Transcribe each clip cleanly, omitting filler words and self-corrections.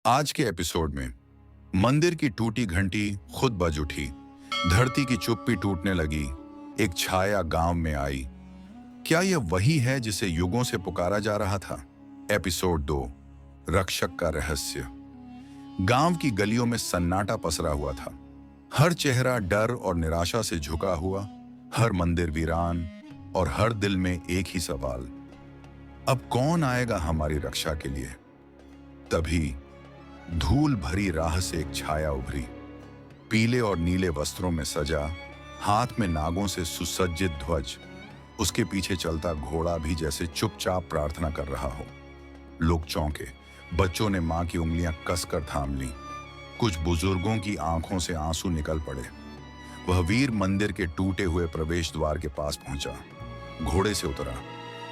आज के एपिसोड में मंदिर की टूटी घंटी खुद बज उठी, धरती की चुप्पी टूटने लगी, एक छाया गांव में आई। क्या यह वही है जिसे युगों से पुकारा जा रहा था? एपिसोड 2, रक्षक का रहस्य। गांव की गलियों में सन्नाटा पसरा हुआ था। हर चेहरा डर और निराशा से झुका हुआ, हर मंदिर वीरान और हर दिल में एक ही सवाल, अब कौन आएगा हमारी रक्षा के लिए? तभी धूल भरी राह से एक छाया उभरी, पीले और नीले वस्त्रों में सजा, हाथ में नागों से सुसज्जित ध्वज। उसके पीछे चलता घोड़ा भी जैसे चुपचाप प्रार्थना कर रहा हो। लोग चौंके, बच्चों ने मां की उंगलियां कसकर थाम ली, कुछ बुजुर्गों की आंखों से आंसू निकल पड़े। वह वीर मंदिर के टूटे हुए प्रवेश द्वार के पास पहुंचा, घोड़े से उतरा।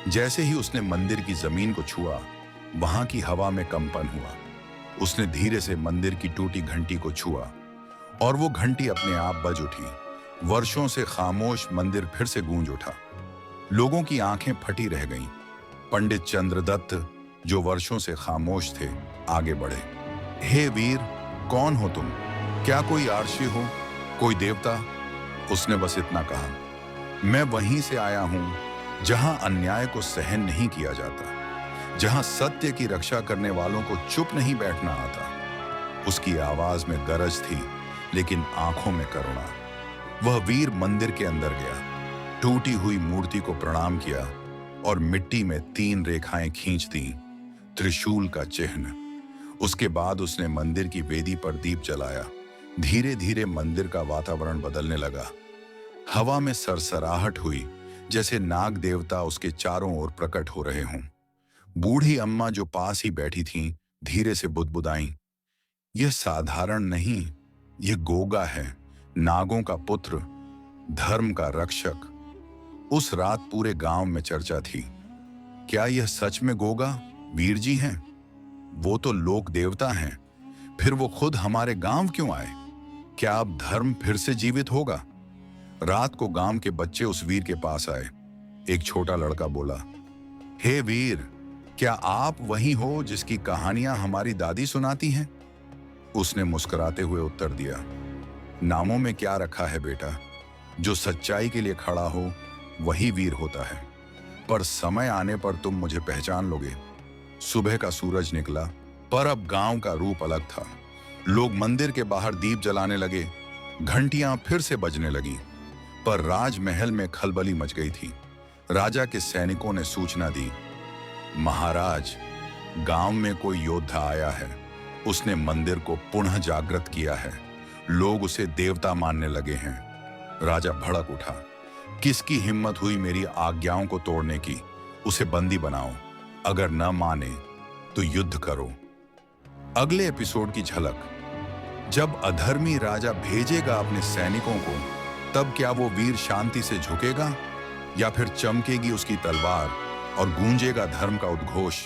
जैसे ही उसने मंदिर की जमीन को छुआ, वहां की हवा में कंपन हुआ। उसने धीरे से मंदिर की टूटी घंटी को छुआ और वो घंटी अपने आप बज उठी। वर्षों से खामोश मंदिर फिर से गूंज उठा। लोगों की आंखें फटी रह गईं। पंडित चंद्रदत्त, जो वर्षों से खामोश थे, आगे बढ़े। हे वीर, कौन हो तुम? क्या कोई आर्षी हो, कोई देवता? उसने बस इतना कहा, मैं वहीं से आया हूं जहां अन्याय को सहन नहीं किया जाता, जहां सत्य की रक्षा करने वालों को चुप नहीं बैठना आता। उसकी आवाज में गरज थी, लेकिन आंखों में करुणा। वह वीर मंदिर के अंदर गया, टूटी हुई मूर्ति को प्रणाम किया और मिट्टी में 3 रेखाएं खींच दी, त्रिशूल का चिन्ह। उसके बाद उसने मंदिर की वेदी पर दीप जलाया। धीरे धीरे मंदिर का वातावरण बदलने लगा। हवा में सरसराहट हुई, जैसे नाग देवता उसके चारों ओर प्रकट हो रहे हों। बूढ़ी अम्मा जो पास ही बैठी थीं, धीरे से बुदबुदाईं, यह साधारण नहीं, यह गोगा है, नागों का पुत्र, धर्म का रक्षक। उस रात पूरे गांव में चर्चा थी। क्या यह सच में गोगा वीर जी हैं? वो तो लोक देवता हैं, फिर वो खुद हमारे गांव क्यों आए? क्या अब धर्म फिर से जीवित होगा? रात को गांव के बच्चे उस वीर के पास आए। एक छोटा लड़का बोला, हे वीर, क्या आप वही हो जिसकी कहानियां हमारी दादी सुनाती हैं? उसने मुस्कुराते हुए उत्तर दिया, नामों में क्या रखा है बेटा, जो सच्चाई के लिए खड़ा हो वही वीर होता है। पर समय आने पर तुम मुझे पहचान लोगे। सुबह का सूरज निकला, पर अब गांव का रूप अलग था। लोग मंदिर के बाहर दीप जलाने लगे, घंटियां फिर से बजने लगी। पर राजमहल में खलबली मच गई थी। राजा के सैनिकों ने सूचना दी, महाराज, गांव में कोई योद्धा आया है। उसने मंदिर को पुनः जागृत किया है। लोग उसे देवता मानने लगे हैं। राजा भड़क उठा, किसकी हिम्मत हुई मेरी आज्ञाओं को तोड़ने की? उसे बंदी बनाओ, अगर न माने तो युद्ध करो। अगले एपिसोड की झलक। जब अधर्मी राजा भेजेगा अपने सैनिकों को, तब क्या वो वीर शांति से झुकेगा, या फिर चमकेगी उसकी तलवार और गूंजेगा धर्म का उद्घोष?